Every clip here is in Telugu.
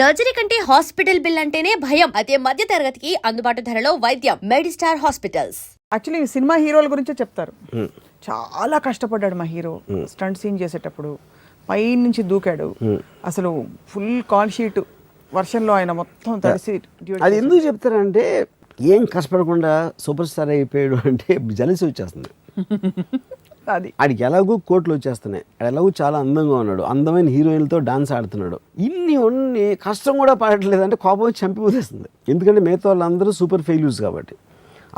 సర్జరీ కంటే హాస్పిటల్ బిల్ అంటేనే భయం. అదే మధ్య తరగతికి అందుబాటు ధరలో వైద్యం. Medistar hospitals. యాక్చువల్లీ సినిమా హీరోల గురించే చెప్తారు. చాలా కష్టపడ్డాడు మా హీరో స్టంట్ సీన్ చేసేటప్పుడు. పై నుంచి దూకాడు, అసలు ఫుల్ కాల్ షీట్ వర్షంలో ఆయన మొత్తం తడిసి. అది ఎందుకు చెప్తారంటే ఏం కష్టపడకుండా సూపర్ స్టార్ అయిపోయాడు అంటే జలసి వచ్చేస్తుంది. అది ఆడికి ఎలాగో కోట్లు వచ్చేస్తున్నాయి, ఎలాగో చాలా అందంగా ఉన్నాడు, అందమైన హీరోయిన్లతో డాన్స్ ఆడుతున్నాడు. ఇన్ని ఉన్ని కష్టం కూడా పడట్లేదు అంటే కోపం వచ్చి చంపిపోతేస్తుంది. ఎందుకంటే మిగతా వాళ్ళందరూ సూపర్ ఫెయిల్యూర్స్ కాబట్టి.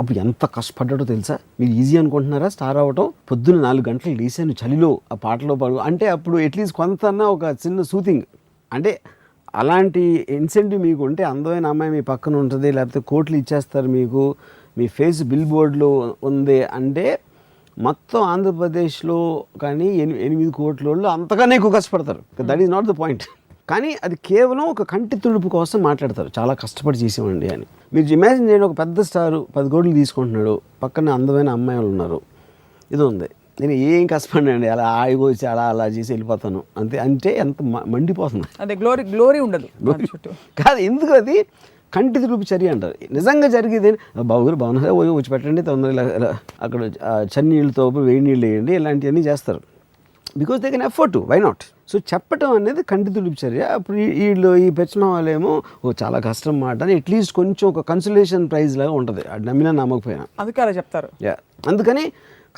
అప్పుడు ఎంత కష్టపడ్డాడో తెలుసా? మీరు ఈజీ అనుకుంటున్నారా స్టార్ అవ్వటం? పొద్దున్న 4 గంటలు లేసాను చలిలో ఆ పాటలో పాడు అంటే అప్పుడు అట్లీస్ట్ కొంతన్నా ఒక చిన్న సూతింగ్ అంటే అలాంటి ఇన్సెంటివ్ మీకు ఉంటే అందమైన అమ్మాయి మీ పక్కన ఉంటుంది, లేకపోతే కోట్లు ఇచ్చేస్తారు మీకు, మీ ఫేస్ బిల్ బోర్డులో ఉంది అంటే మొత్తం ఆంధ్రప్రదేశ్లో కానీ 8 కోట్ల వాళ్ళు అంతగానే ఎక్కువ కష్టపడతారు. That is not the point. కానీ అది కేవలం ఒక కంటి తుడుపు కోసం మాట్లాడతారు, చాలా కష్టపడి చేసేవండి అని. మీరు ఇమాజిన్ చేయండి, ఒక పెద్ద స్టారు 10 కోట్లు తీసుకుంటున్నాడు, పక్కన అందమైన అమ్మాయిలు ఉన్నారు, ఇది ఉంది, నేను ఏం కష్టపడినండి అలా ఆగిపోయి వచ్చి అలా చేసి వెళ్ళిపోతాను అంతే. అంటే ఎంత మండిపోతుంది. అదే గ్లోరీ ఉండదు కాదు, ఎందుకు అది కంటి తుడుపు చర్య అంటారు. నిజంగా జరిగేది బాబుగారు బాగున్నారా వచ్చి పెట్టండి తొందరగా అక్కడ చన్నీళ్ళతో వేడి నీళ్ళు వేయండి ఇలాంటివన్నీ చేస్తారు. Because they can effort to, why not? So చెప్పటం అనేది కంటి తుడుపు చర్య. అప్పుడు వీళ్ళు ఈ పెంచిన వాళ్ళేమో చాలా కష్టం మాట అని అట్లీస్ట్ కొంచెం ఒక కన్సలేషన్ ప్రైజ్ లాగా ఉంటుంది, అది నమ్మినా నమ్మకపోయినా. అందుకే అలా చెప్తారు. అందుకని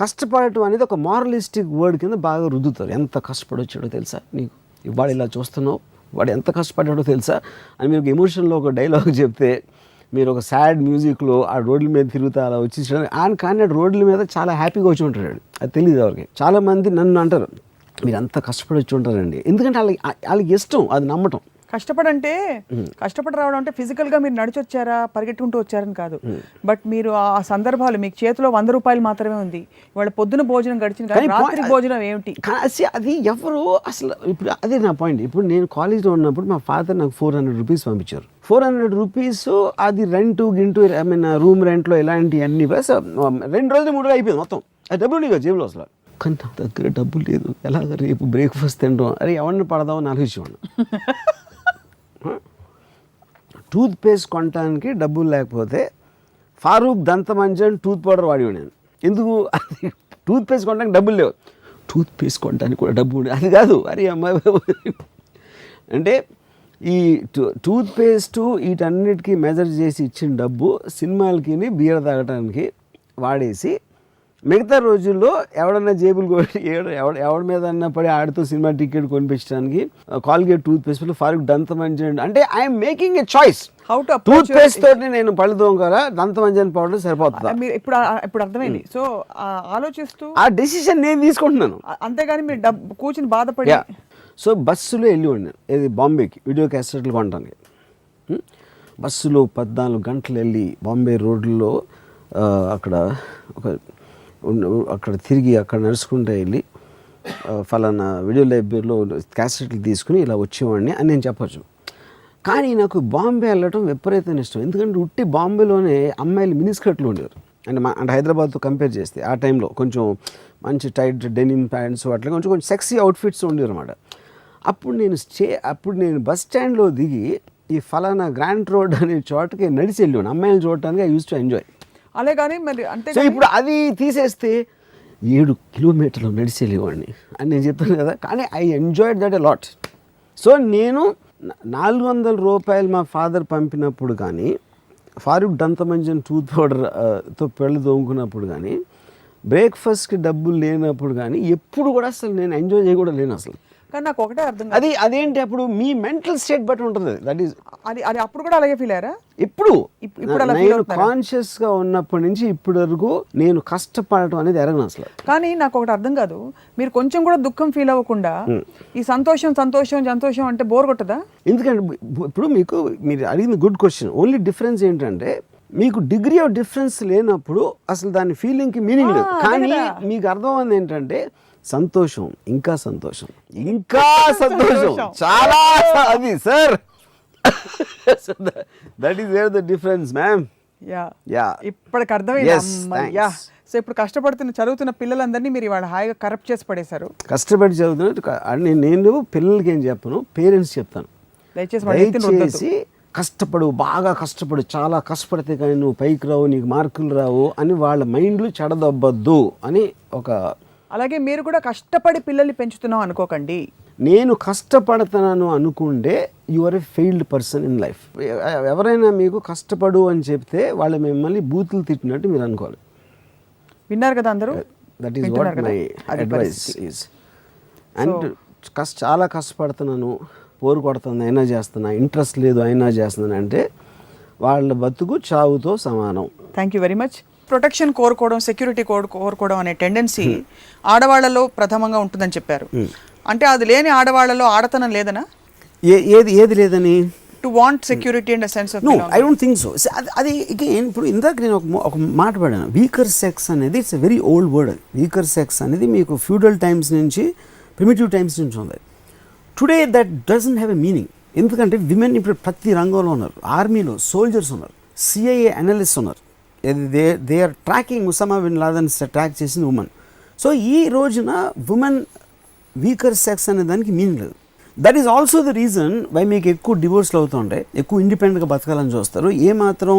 కష్టపడటం అనేది ఒక మారలిస్టిక్ వర్డ్ కింద బాగా రుద్దుతారు. ఎంత కష్టపడొచ్చాడో తెలుసా నీకు, ఇవాళ ఇలా చూస్తున్నావు, వాడు ఎంత కష్టపడ్డాడో తెలుసా అని మీరు ఒక ఎమోషన్లో ఒక డైలాగ్ చెప్తే, మీరు ఒక సాడ్ మ్యూజిక్లో ఆ రోడ్ల మీద తిరుగుతా అలా వచ్చి ఆయన కానీ రోడ్ల మీద చాలా హ్యాపీగా వచ్చి ఉంటాడు. అది తెలియదు ఎవరికి. చాలామంది నన్ను అంటారు మీరు అంత కష్టపడి వచ్చి ఉంటారండి, ఎందుకంటే వాళ్ళకి ఇష్టం అది నమ్మటం. కష్టపడి రావడం అంటే ఫిజికల్గా మీరు నడిచొచ్చారా పరిగెట్టుకుంటూ వచ్చారని కాదు, బట్ మీరు ఆ సందర్భాలు మీకు చేతిలో 100 రూపాయలు మాత్రమే ఉంది, ఇవాళ పొద్దున భోజనం గడిచింది కానీ రాత్రి భోజనం ఏమిటి అది ఎవరు అసలు. ఇప్పుడు అదే నా పాయింట్. ఇప్పుడు నేను కాలేజ్లో ఉన్నప్పుడు మా ఫాదర్ నాకు 400 రూపీస్ పంపించారు. 400 రూపీస్ అది రెంట్ గింటూ ఐ మీన్ రూమ్ రెంట్లో ఇలాంటివన్నీ 2 రోజులు 3 రోజులు అయిపోయింది మొత్తం. అది డబ్బులు నీకు జేబులో అసలు. కానీ నా దగ్గర డబ్బులు లేదు, ఎలాగ రేపు బ్రేక్ఫాస్ట్ తింటాం, అరే ఎవరిని పడదామని ఆలోచించేవాడు. టూత్ పేస్ట్ కొనడానికి డబ్బులు లేకపోతే ఫారూక్ దంతమంజన్ టూత్ పౌడర్ వాడేవాడు నేను. ఎందుకు? అది టూత్ పేస్ట్ కొనడానికి డబ్బులు లేవు, టూత్ పేస్ట్ కొనడానికి కూడా డబ్బు ఉండే అది కాదు. అరే అమ్మాయి అంటే ఈ టూత్ పేస్ట్ వీటన్నిటికీ మెజర్ చేసి ఇచ్చిన డబ్బు సినిమాలకి బీర తాగడానికి వాడేసి మిగతా రోజుల్లో ఎవడన్నా జేబులు ఎవడి మీద అన్నా పడి ఆడుతూ సినిమా టికెట్ కొనిపించడానికి కాల్గేట్ టూత్ పేస్ట్ ఫారూక్ దంతమంజన్ అంటే I'm making a choice. Toothpaste తోటి నేను పళ్ళు తోముకోరా, దంతమంజన్ పౌడర్ సరిపోతుంది. ఇప్పుడు అర్థమైంది. సో ఆలోచిస్తూ ఆ డెసిషన్ నేను తీసుకుంటున్నాను, అంతేగాని మీరు కూర్చుని బాధపడి. సో బస్సులో వెళ్ళివ్వండి ఇది బాంబేకి వీడియో క్యాసెట్లు కొనడానికి. బస్సులో 14 గంటలు వెళ్ళి బాంబే రోడ్లలో అక్కడ తిరిగి అక్కడ నడుచుకుంటూ వెళ్ళి ఫలానా వీడియో లైబ్రరీలో క్యాసెట్లు తీసుకుని ఇలా వచ్చేవాడిని అని నేను చెప్పచ్చు. కానీ నాకు బాంబే వెళ్ళటం విపరీతం ఇష్టం. ఎందుకంటే ఉట్టి బాంబేలోనే అమ్మాయిలు మినిస్కర్ట్లు ఉండేవారు. అంటే హైదరాబాద్తో కంపేర్ చేస్తే ఆ టైంలో కొంచెం మంచి టైట్ డెనిమ్ ప్యాంట్స్ అట్లా కొంచెం సెక్సీ అవుట్ఫిట్స్ ఉండేవి అనమాట. అప్పుడు నేను బస్ స్టాండ్లో దిగి ఈ ఫలానా గ్రాండ్ రోడ్ అనే చోటకి నడిచి వెళ్ళాను అమ్మాయిలు చూడటానికి. I use to enjoy. అలా కానీ మరి అంటే సో ఇప్పుడు అది తీసేస్తే 7 కిలోమీటర్లు నడిచి వెళ్ళేవాడిని అని నేను చెప్తాను కదా. కానీ I enjoyed that a lot. So నేను 400 రూపాయలు మా ఫాదర్ పంపినప్పుడు కానీ, ఫారూక్ దంతమంజన్ టూత్ పౌడర్తో పెళ్ళు తోముకున్నప్పుడు కానీ, బ్రేక్ఫాస్ట్కి డబ్బులు లేనప్పుడు కానీ ఎప్పుడు కూడా అసలు నేను ఎంజాయ్ చేయకూడదు లేను అసలు. కానీ నాకు ఒకటే అర్థం అదేంటి అప్పుడు మీ మెంటల్ స్టేట్ బట్టి ఉంటుంది. దట్ ఈస్ అది అప్పుడు కూడా అలాగే ఫీల్ అయ్యారా? ఇప్పుడు నేను కాన్షియస్గా ఉన్నప్పటి నుంచి ఇప్పటి వరకు నేను కష్టపడటం అనేది ఎరగను అసలు. కానీ నాకు ఒకటి అర్థం కాదు, మీరు కొంచెం కూడా దుఃఖం ఫీల్ అవ్వకుండా ఈ సంతోషం అంటే బోర్ కొట్టదా? ఎందుకంటే ఇప్పుడు మీరు అడిగిన గుడ్ క్వశ్చన్. ఓన్లీ డిఫరెన్స్ ఏంటంటే మీకు డిగ్రీ ఆఫ్ డిఫరెన్స్ లేనప్పుడు అసలు దాని ఫీలింగ్కి మీనింగ్ లేదు. కానీ మీకు అర్థమైంది ఏంటంటే సంతోషం ఇంకా సంతోషం చాలా అది sir. That is where the difference ma'am. ఇప్పటికి అర్థమైంది. సో ఇప్పుడు చదువుతున్న పిల్లలందరినీ మీరు ఇవాళ హాయిగా కరప్ట్ చేసి పడేశారు. కష్టపడి చదువుతున్నట్టు నేను పిల్లలకి ఏం చెప్పను, పేరెంట్స్ చెప్తాను. దయచేసి వాళ్ళ ఎత్తిన రుద్దొద్దు. దయచేసి కష్టపడు, బాగా కష్టపడు, చాలా కష్టపడితే కానీ నువ్వు పైకి రావు, నీకు మార్కులు రావు అని వాళ్ళ మైండ్లు చెడదొబ్బద్దు అని ఒక. అలాగే మీరు కూడా కష్టపడి పిల్లల్ని పెంచుతున్నాం అనుకోకండి. నేను కష్టపడుతున్నాను అనుకుంటే you are a failed person in life. ఎవరైనా మీకు కష్టపడు అని చెప్తే వాళ్ళు మిమ్మల్ని బూతులు తిట్టినట్టు మీరు అనుకోవాలి. విన్నారు కదా అందరూ? That is what my advice is. And చాలా కష్టపడుతున్నాను, పోరు కొడుతుంది అయినా చేస్తున్నా, ఇంట్రెస్ట్ లేదు అయినా చేస్తున్నాను అంటే వాళ్ళ బతుకు చావుతో సమానం. Thank you very much. Protection కోరుకోవడం, సెక్యూరిటీ కోరుకోవడం అనే టెండెన్సీ ఆడవాళ్లలో ప్రథమంగా ఉంటుందని చెప్పారు. అంటే అది లేని ఆడవాళ్లలో ఆడతనం లేదనా? ఏది లేదని? To want security and sense of no, I don't think so. అది ఇప్పుడు ఇందాక నేను ఒక మాట పడాను, వీకర్ సెక్స్ అనేది it's a very old word. అది వీకర్ సెక్స్ అనేది మీకు ఫ్యూడల్ టైమ్స్ నుంచి, ప్రిమిటివ్ టైమ్స్ నుంచి ఉంది. Today that doesn't have a meaning. ఎందుకంటే విమెన్ ఇప్పుడు ప్రతి రంగంలో ఉన్నారు. ఆర్మీలో సోల్జర్స్ ఉన్నారు, సిఐఏ అనలిస్ట్ ఉన్నారు. They are tracking Osama bin Laden track చేసిన ఉమెన్. సో ఈ రోజున ఉమెన్ వీకర్ సెక్స్ అనే దానికి మీనింగ్ లేదు. That is also the reason why మీకు ఎక్కువ డివోర్స్లు అవుతుంటాయి, ఎక్కువ ఇండిపెండెంట్గా బతకాలని చూస్తారు. ఏమాత్రం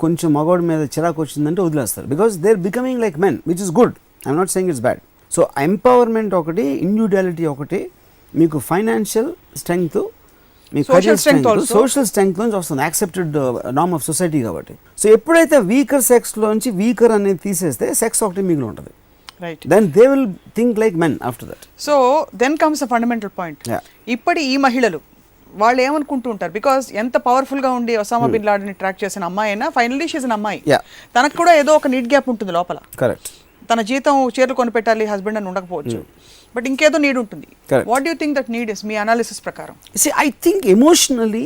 కొంచెం మగవాడి మీద చిరాకు వచ్చిందంటే వదిలేస్తారు. Because they are becoming like men, which is good. I'm not saying it's bad. So empowerment ఒకటి, ఇండివిజువాలిటీ ఒకటి, మీకు ఫైనాన్షియల్ స్ట్రెంగ్త్, మీ కరియర్ స్ట్రెంగ్త్, సోషల్ స్ట్రెంగ్త్ నుంచి వస్తుంది, యాక్సెప్టెడ్ నార్మ్ ఆఫ్ సొసైటీ కాబట్టి. సో ఎప్పుడైతే వీకర్ సెక్స్లోంచి వీకర్ అనేది తీసేస్తే సెక్స్ ఒకటి మిగిలి ఉంటుంది. Right. Then they will think like men after that. So then comes the fundamental point. ఇప్పటి ఈ మహిళలు వాళ్ళు ఏమనుకుంటూ ఉంటారు, బికాస్ ఎంత పవర్ఫుల్ గా ఉండి ఒసామా బిన్ లాడెన్ ట్రాక్ చేసిన అమ్మాయి అయినా ఫైనల్లీ షీజ్ అన్ అమ్మాయి. తనకు కూడా ఏదో ఒక నీడ్ గ్యాప్ ఉంటుంది లోపల. కరెక్ట్. తన జీతం చీరలు కొనిపెట్టాలి హస్బెండ్ అని ఉండకపోవచ్చు, బట్ ఇంకేదో నీడ్ ఉంటుంది. What do think that need is me analysis ప్రకారం? See, I think emotionally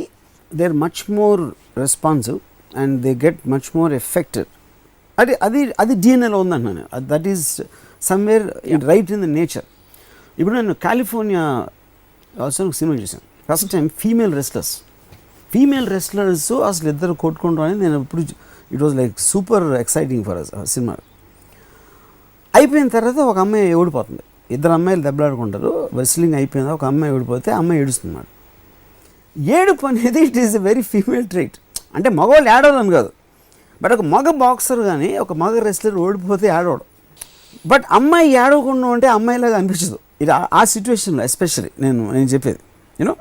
they're much more responsive and they get much more affected. అది డిఎన్ఏలో ఉందంటున్నాను. That is somewhere right in the nature. ఇప్పుడు నేను కాలిఫోర్నియా సినిమా చూసాను ఫస్ట్ టైం. ఫీమేల్ రెస్లర్స్ అసలు ఇద్దరు కొట్టుకుంటాం అనేది నేను ఇప్పుడు it was like super exciting for us cinema. అయిపోయిన తర్వాత ఒక అమ్మాయి ఓడిపోతుంది, ఇద్దరు అమ్మాయిలు దెబ్బలాడుకుంటారు, రెస్లింగ్ అయిపోయిందా ఒక అమ్మాయి ఓడిపోతే అమ్మాయి ఏడుస్తున్నాడు. ఏడుపు అనేది it is a very female trait. అంటే మగవాళ్ళు ఏడవని కాదు, బట్ ఒక మగ బాక్సర్ కానీ ఒక మగ రెస్లర్ ఓడిపోతే ఏడవడం. బట్ అమ్మాయి ఏడవకుండా ఉంటే అమ్మాయిలాగా అనిపించదు. ఇది ఆ సిచ్యువేషన్లో ఎస్పెషల్లీ నేను చెప్పేది you know.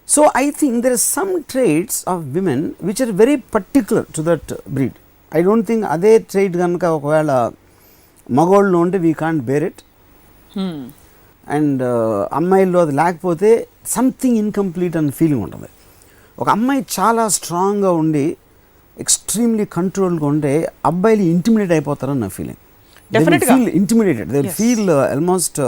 So I think there are some traits of women which are very particular to that breed. I don't think అదే ట్రైట్ కనుక ఒకవేళ మగవాళ్ళు ఉంటే we can't bear it. And అమ్మాయిల్లో అది లేకపోతే సంథింగ్ ఇన్కంప్లీట్ అన్న ఫీలింగ్ ఉంటుంది. ఒక అమ్మాయి చాలా స్ట్రాంగ్గా ఉండి ఎక్స్ట్రీమ్లీ కంట్రోల్గా ఉంటే అబ్బాయిలు ఇంటిమిడేట్ అయిపోతారని నా feeling. Feel intimidated, they feel almost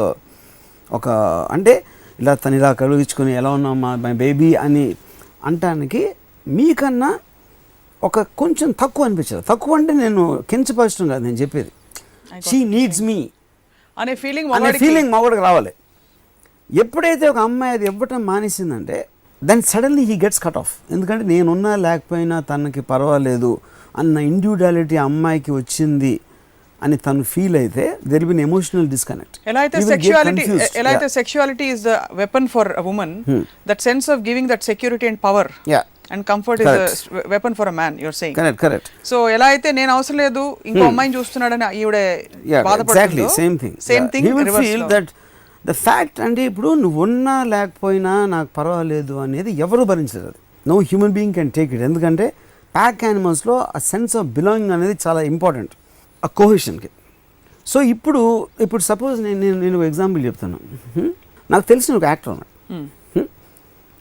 ఒక అంటే ఇలా తను ఇలా కలుగించుకొని ఎలా ఉన్నామా మై బేబీ అని అంటానికి మీకన్నా ఒక కొంచెం తక్కువ అనిపించదు. తక్కువ అంటే నేను కించపరచడం కాదు నేను చెప్పేది, షీ నీడ్స్ మీ అనే ఫీలింగ్ మగవాడికి రావాలి. ఎప్పుడైతే ఒక అమ్మాయి అది ఇవ్వటం మానేసిందంటే then suddenly he gets cut off. ఎందుకంటే నేనున్నా లేకపోయినా తనకి పర్వాలేదు అన్న ఇండివిజువాలిటీ అమ్మాయికి వచ్చింది అని తను ఫీల్ అయితే there will be an emotional disconnect. ఎలా అయితే sexuality is the weapon for a woman, that sense of giving that security and power and comfort is the weapon for a man, your saying. Correct. So ఎలా అయితే నేను అవసరం లేదు ఇంకో అమ్మాయిని చూస్తున్నాడని ఈవిడ బాధపడుతుందో same thing feel that the fact. అంటే ఇప్పుడు నువ్వు ఉన్నా లేకపోయినా నాకు పర్వాలేదు అనేది ఎవరు భరించలేదు. No human being can take it. ఎందుకంటే ప్యాక్ యానిమల్స్లో ఆ సెన్స్ ఆఫ్ బిలాంగింగ్ అనేది చాలా ఇంపార్టెంట్ ఆ కోహెషన్కి. సో ఇప్పుడు సపోజ్ నేను ఎగ్జాంపుల్ చెప్తాను. నాకు తెలిసిన ఒక యాక్టర్ ఉన్నాడు.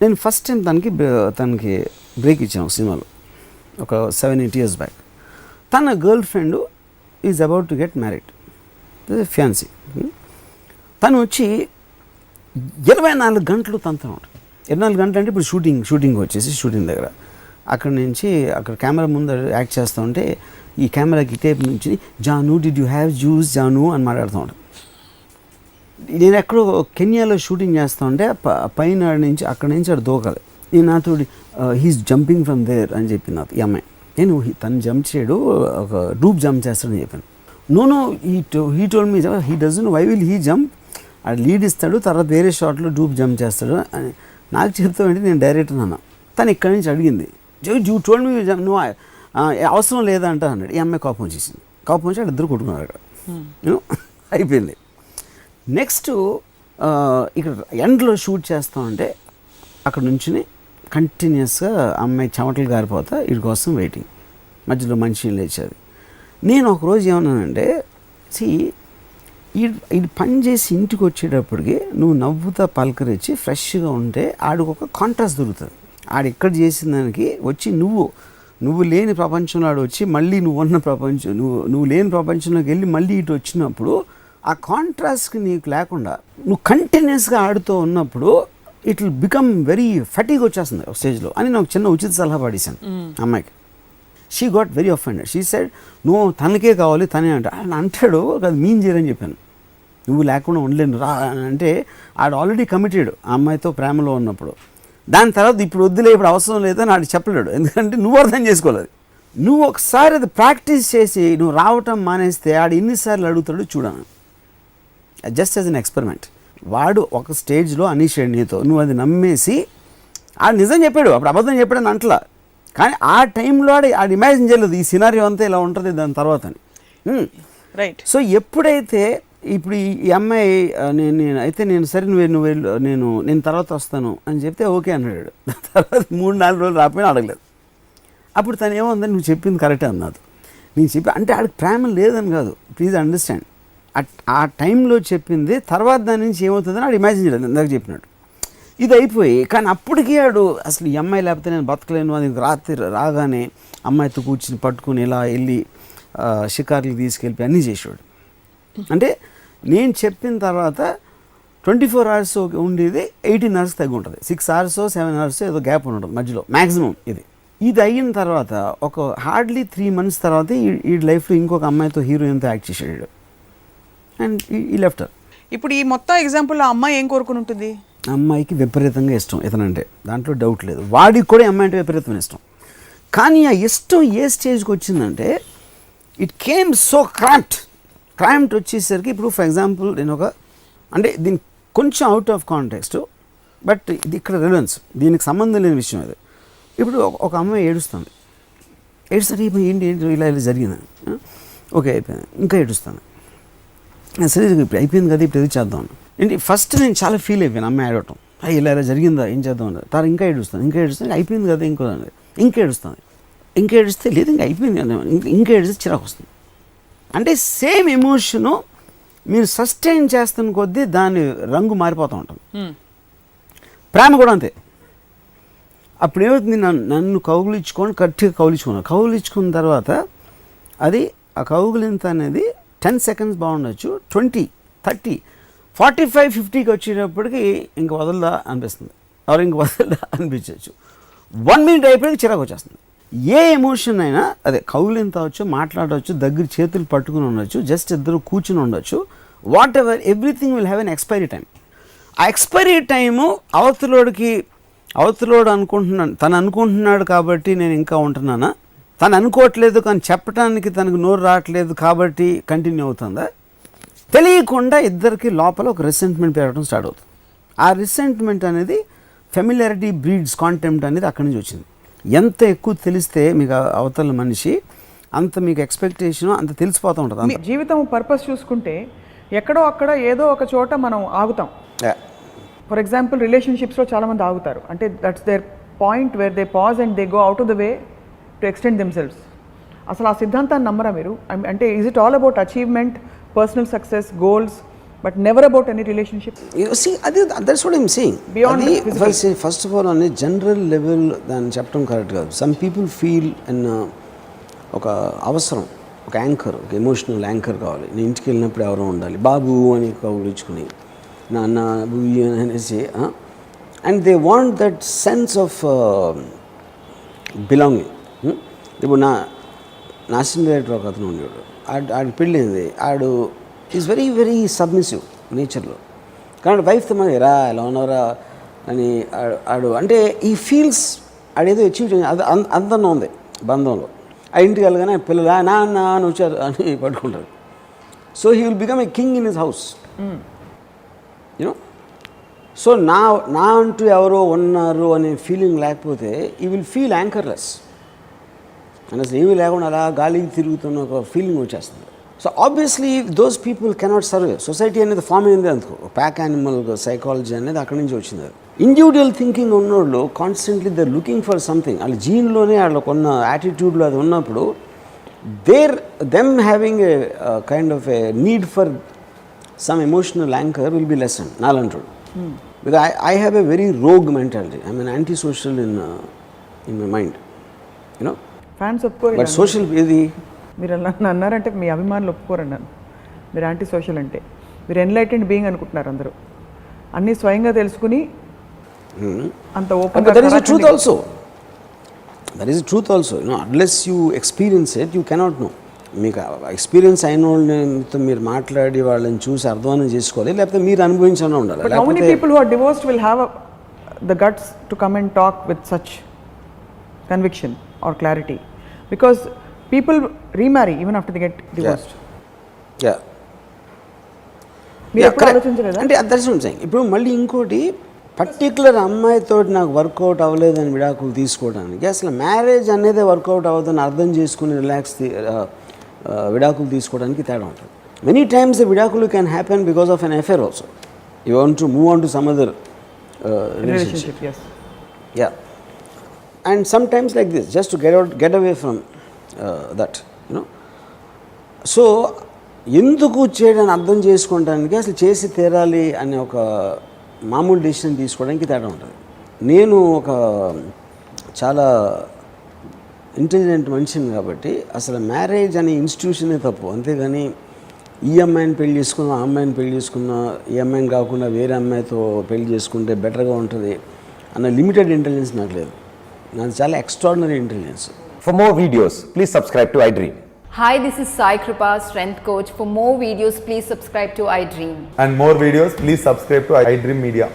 నేను ఫస్ట్ టైం తనకి బ్రేక్ ఇచ్చాను సినిమాలో ఒక 7-8 years బ్యాక్. తన girl friend is about to get married, fancy. తను వచ్చి 24 గంటలు తనతో ఉంటుంది. 24 గంటలు అంటే ఇప్పుడు షూటింగ్ వచ్చేసి షూటింగ్ దగ్గర అక్కడ నుంచి అక్కడ కెమెరా ముందు యాక్ట్ చేస్తూ ఉంటే ఈ కెమెరాకి టేప్ నుంచి Jaanu did you have juice Jaanu అని మాట్లాడుతూ ఉంటాను. నేను ఎక్కడో కెన్యాలో షూటింగ్ చేస్తూ ఉంటే పైన అక్కడ నుంచి అక్కడ దూకాలి. నేను నాతో హీస్ జంపింగ్ ఫ్రమ్ దేర్ అని చెప్పి నాతో ఈ అమ్మాయి. నేను తను జంప్ చేయడు, ఒక డూప్ జంప్ చేస్తాడని చెప్పాను. No he told me he doesn't, why will he jump, అది లీడ్ ఇస్తాడు తర్వాత వేరే షాట్లో డూప్ జంప్ చేస్తాడు అని నాకు చెప్తామంటే నేను డైరెక్టర్ అన్నా. తను ఇక్కడి నుంచి అడిగింది, యూ టోల్డ్ మీ నువ్వు అవసరం లేదా అంట అన్నాడు. ఈ అమ్మాయి కోపం వచ్చేసింది. కోపం వచ్చి ఇద్దరు కొట్టుకున్నారు అక్కడ. అయిపోయింది. నెక్స్ట్ ఇక్కడ ఎండ్లో షూట్ చేస్తామంటే అక్కడ నుంచి కంటిన్యూస్గా అమ్మాయి చెమటలు గారిపోతా వీడి కోసం వెయిటింగ్. మధ్యలో మనిషి లేచేది. నేను ఒకరోజు ఏమన్నానంటే, ఈ పని చేసి ఇంటికి వచ్చేటప్పటికి నువ్వు నవ్వుతా పలకరించి ఫ్రెష్గా ఉంటే ఆడికి ఒక కాంట్రాస్ట్ దొరుకుతుంది. ఆడు ఎక్కడ చేసిన దానికి వచ్చి నువ్వు లేని ప్రపంచంలో ఆడు వచ్చి మళ్ళీ నువ్వు ఉన్న ప్రపంచం నువ్వు లేని ప్రపంచంలోకి వెళ్ళి మళ్ళీ ఇటు వచ్చినప్పుడు ఆ కాంట్రాస్ట్కి నీకు లేకుండా నువ్వు కంటిన్యూస్గా ఆడుతూ ఉన్నప్పుడు it will become very fatigue వచ్చేస్తుంది ఒక స్టేజ్లో అని నాకు చిన్న ఉచిత సలహా పాడేశాను అమ్మాయికి. She got very offended. She said నువ్వు తనకే కావాలి తనే అంటాడు అది మీన్ చేయరని చెప్పాను. నువ్వు లేకుండా ఉండలేను రా అంటే ఆడు ఆల్రెడీ కమిటెడ్ ఆ అమ్మాయితో ప్రేమలో ఉన్నప్పుడు. దాని తర్వాత ఇప్పుడు వద్దులే ఇప్పుడు అవసరం లేదని ఆడు చెప్పలేడు. ఎందుకంటే నువ్వు అర్థం చేసుకోలేదు. నువ్వు ఒకసారి అది ప్రాక్టీస్ చేసి నువ్వు రావటం మానేస్తే ఆడు ఎన్నిసార్లు అడుగుతాడు చూడను. Just as an experiment. వాడు ఒక స్టేజ్లో అనీషాడు నీతో, నువ్వు అది నమ్మేసి ఆడు నిజం చెప్పాడు, అప్పుడు అబద్ధం చెప్పాడని అంటలా. కానీ ఆ టైంలో ఆడు ఇమాజిన్ చేయలేదు ఈ సినారియో అంతా ఇలా ఉంటుంది దాని తర్వాత అని. రైట్. సో ఎప్పుడైతే ఇప్పుడు ఈ అమ్మాయి నేను సరే నేను తర్వాత వస్తాను అని చెప్తే ఓకే అన్నాడు. తర్వాత 3-4 రోజులు రాకపోయినా అడగలేదు. అప్పుడు తను ఏముందని నువ్వు చెప్పింది కరెక్టే అన్నది. నేను చెప్పి అంటే ఆడికి ప్రేమ లేదని కాదు, ప్లీజ్ అండర్స్టాండ్. ఆ టైంలో చెప్పింది తర్వాత దాని నుంచి ఏమవుతుందని ఆడు ఇమాజిన్ చేయలేదు. ఇందాక చెప్పినట్టు ఇది అయిపోయి. కానీ అప్పటికీ ఆడు అసలు ఈ అమ్మాయి లేకపోతే నేను బతకలేను అది రాత్రి రాగానే అమ్మాయితో కూర్చుని పట్టుకుని ఇలా వెళ్ళి షికార్లు తీసుకెళ్ళి అన్నీ చేసేవాడు. అంటే నేను చెప్పిన తర్వాత 24 hours ఉండేది 18 hours తగ్గి ఉంటుంది. 6 hours 7 hours ఏదో గ్యాప్ ఉంటుంది మధ్యలో మ్యాక్సిమం. ఇది అయిన తర్వాత ఒక హార్డ్లీ 3 months తర్వాత ఈ లైఫ్లో ఇంకొక అమ్మాయితో హీరోయిన్తో యాక్ట్ చేసాడు అండ్ ఈ లెఫ్ట్. ఇప్పుడు ఈ మొత్తం ఎగ్జాంపుల్లో అమ్మాయి ఏం కోరుకుని ఉంటుంది? అమ్మాయికి విపరీతంగా ఇష్టం ఇతనంటే, దాంట్లో డౌట్ లేదు. వాడికి కూడా అమ్మాయి అంటే విపరీతమైన ఇష్టం. కానీ ఆ ఇష్టం ఏ స్టేజ్కి వచ్చిందంటే ఇట్ కేమ్ సో క్రాంప్ట్ వచ్చేసరికి ఇప్పుడు ఫర్ ఎగ్జాంపుల్ నేను అంటే దీనికి కొంచెం అవుట్ ఆఫ్ కాంటెక్స్ట్ బట్ ఇది ఇక్కడ రిలవెన్స్, దీనికి సంబంధం లేని విషయం అది. ఇప్పుడు ఒక అమ్మాయి ఏడుస్తుంది ఏంటి ఇలా జరిగిందని ఓకే అయిపోయింది, ఇంకా ఏడుస్తాను సరే ఇప్పుడు అయిపోయింది కదా ఇప్పుడు ఏది చేద్దాం ఏంటి. ఫస్ట్ నేను చాలా ఫీల్ అయిపోయాను అమ్మాయి ఏడవటం, ఇలా జరిగిందా ఏం చేద్దాం అన్నది. తర్వాత ఇంకా ఏడుస్తాను అయిపోయింది కదా ఇంకో అన్నది, ఇంకా ఏడుస్తే లేదు ఇంకా అయిపోయింది ఇంకా ఏడిస్తే చిరాకు వస్తుంది. అంటే సేమ్ ఎమోషను మీరు సస్టైన్ చేస్తున్న కొద్దీ దాని రంగు మారిపోతూ ఉంటుంది. ప్రేమ కూడా అంతే. అప్పుడు ఏమవుతుంది, నన్ను గట్టిగా కౌగిలించుకున్న తర్వాత అది ఆ కౌగిలింత అనేది 10 seconds బాగుండొచ్చు, 20, 30, 45, 50కి వచ్చేటప్పటికి ఇంక వదలదా అనిపిస్తుంది, ఇంక వదలదా అనిపించవచ్చు. 1 minute అయిపోయి చిరాకు వచ్చేస్తుంది. ఏ ఎమోషన్ అయినా అదే కౌగిలింత అవచ్చు, మాట్లాడవచ్చు, దగ్గర చేతులు పట్టుకుని ఉండొచ్చు, జస్ట్ ఇద్దరు కూర్చుని ఉండొచ్చు, what ever, everything will have an expiry time. ఆ ఎక్స్పైరీ టైము అవతలోడు తను అనుకుంటున్నాడు కాబట్టి నేను ఇంకా ఉంటున్నానా, తను అనుకోవట్లేదు కానీ చెప్పడానికి తనకు నోరు రావట్లేదు కాబట్టి కంటిన్యూ అవుతుందా, తెలియకుండా ఇద్దరికి లోపల ఒక రిసెంట్మెంట్ పెరగడం స్టార్ట్ అవుతుంది. ఆ రిసెంట్మెంట్ అనేది ఫెమిలియారిటీ బ్రీడ్స్ కాంటెంప్ట్ అనేది అక్కడి నుంచి వచ్చింది. ఎంత ఎక్కువ తెలిస్తే మీకు అవతల మనిషి అంత మీకు ఎక్స్పెక్టేషన్ అంత తెలిసిపోతూ ఉంటుంది. జీవితం పర్పస్ చూసుకుంటే ఎక్కడో అక్కడ ఏదో ఒక చోట మనం ఆగుతాం. ఫర్ ఎగ్జాంపుల్ రిలేషన్షిప్స్లో చాలామంది ఆగుతారు, అంటే that's their point where they pause and they go out of the way to extend themselves. అసలు ఆ సిద్ధాంతాన్ని నమ్మరా మీరు? అంటే is it all about achievement, personal success, goals, but never about any relationship? That's what I'm saying. First of all అనే జనరల్ లెవెల్ దాన్ని చెప్పడం కరెక్ట్ కాదు. సమ్ పీపుల్ ఫీల్ అండ్ ఒక అవసరం, ఒక యాంకర్, ఒక ఎమోషనల్ యాంకర్ కావాలి. నేను ఇంటికి వెళ్ళినప్పుడు ఎవరో ఉండాలి, బాబు అని కౌగిలించుకుని నాన్న బుయ్యి అనేసి, and they want that sense of belonging. ఇప్పుడు నాశనం డైరెక్టర్ ఒక అతను ఉండేవాడు, ఆడు పెళ్ళింది, ఆడు ఈజ్ వెరీ వెరీ సబ్మిసివ్ నేచర్లో. కానీ వైఫ్తో మరి రా ఎలా ఉన్నారా అని ఆడు అంటే ఈ ఫీల్స్ ఆడేదో అచీవ్ చేయాలి, అది అందంగా ఉంది బంధంలో. ఆ ఇంటికి వెళ్ళగానే పిల్లలు నాన్న అని వచ్చారు అని పట్టుకుంటారు. So he will become a king in his house, you know. So నా అంటూ ఎవరో ఉన్నారు అనే ఫీలింగ్ లేకపోతే యూ విల్ ఫీల్ యాంకర్లెస్ అని, అసలు ఏమీ లేకుండా అలా గాలికి తిరుగుతున్న ఒక ఫీలింగ్ వచ్చేస్తుంది. So obviously those people cannot survey. Society అనేది ఫామ్ అయింది అందుకు, ప్యాక్ యానిమల్ సైకాలజీ అనేది అక్కడి నుంచి వచ్చింది. అది ఇండివిజువల్ థింకింగ్ ఉన్నోళ్ళు constantly they looking for something, వాళ్ళ జీన్లోనే వాళ్ళకు ఉన్న యాటిట్యూడ్లో అది ఉన్నప్పుడు them having a kind of a need for some emotional anchor will be lessen నాలంటాడు. Because I have a very rogue mentality, I mean anti social in my mind, you know. Fans ఒప్పుకోరు. బట్ సోషల్ ఇది మీరు అలా అన్నారంటే మీ అభిమానులు ఒప్పుకోరండి నన్ను. మీరు యాంటీ సోషల్ అంటే మీరు ఎన్లైటెండ్ బీయింగ్ అనుకుంటున్నారు అందరూ. అన్నీ స్వయంగా తెలుసుకుని అంత open. That is the truth also, that is the truth also. You know unless you experience it you cannot know. మీకు ఎక్స్పీరియన్స్ అయిన వాళ్ళతో మీరు మాట్లాడి వాళ్ళని చూసి అర్థం చేసుకోవాలి, లేకపోతే మీరు అనుభవించనే ఉండాలి. But how many people who are divorced will have the guts to come and talk with such conviction or clarity? Because people remarry even after they get divorced. Yeah. మీరు ఎప్పుడు ఆలోచించలేదా? అంటే దట్స్ వాట్ ఐమ్ సేయింగ్. ఇప్పుడు మళ్ళీ ఇంకోటి, పర్టికులర్ అమ్మాయితో నాకు వర్కౌట్ అవ్వలేదని విడాకులు తీసుకోవడానికి, అసలు మ్యారేజ్ అనేది వర్కౌట్ అవ్వదని అర్థం చేసుకుని రిలాక్స్ విడాకులు తీసుకోవడానికి తేడా ఉంటుంది. మెనీ టైమ్స్ ద విడాకులు can happen because of an affair also. You want to move on to some other relationship. Yes. Yeah. And sometimes like this, just to get away from that, you know. So ఎందుకు చేయడానికి అర్థం చేసుకోవడానికి, అసలు చేసి తీరాలి అనే ఒక మామూలు డెసిషన్ తీసుకోవడానికి తేడా ఉంటుంది. నేను ఒక చాలా ఇంటెలిజెంట్ మనిషిని కాబట్టి అసలు మ్యారేజ్ అనే ఇన్స్టిట్యూషనే తప్పు. అంతేగాని ఈ అమ్మాయిని పెళ్లి చేసుకున్నా, ఆ అమ్మాయిని పెళ్లి చేసుకున్నా, ఈ అమ్మాయిని కాకుండా వేరే అమ్మాయితో పెళ్లి చేసుకుంటే బెటర్గా ఉంటుంది అన్న లిమిటెడ్ ఇంటెలిజెన్స్ నాకు లేదు. నాది చాలా extraordinary intelligence. For more videos, please subscribe to iDream. Hi, this is Sai Kripa, strength coach. For more videos, please subscribe to iDream. And more videos, please subscribe to iDream Media.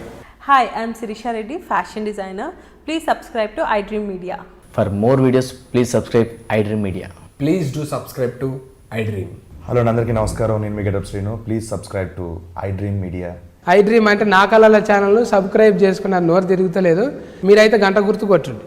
Hi, I'm Sirisha Reddy, fashion designer. Please subscribe to iDream Media. For more videos, please subscribe iDream Media. Please do subscribe to iDream. Hello అందరికీ నమస్కారం, నేను మీ Getup Srinu. Please subscribe to iDream Media. iDream అంటే నా కళల ఛానల్ సబ్స్క్రైబ్ చేసుకున్న నోరు తిరుగుతలేదు, మీరైతే గంట గుర్తు కొట్టండి.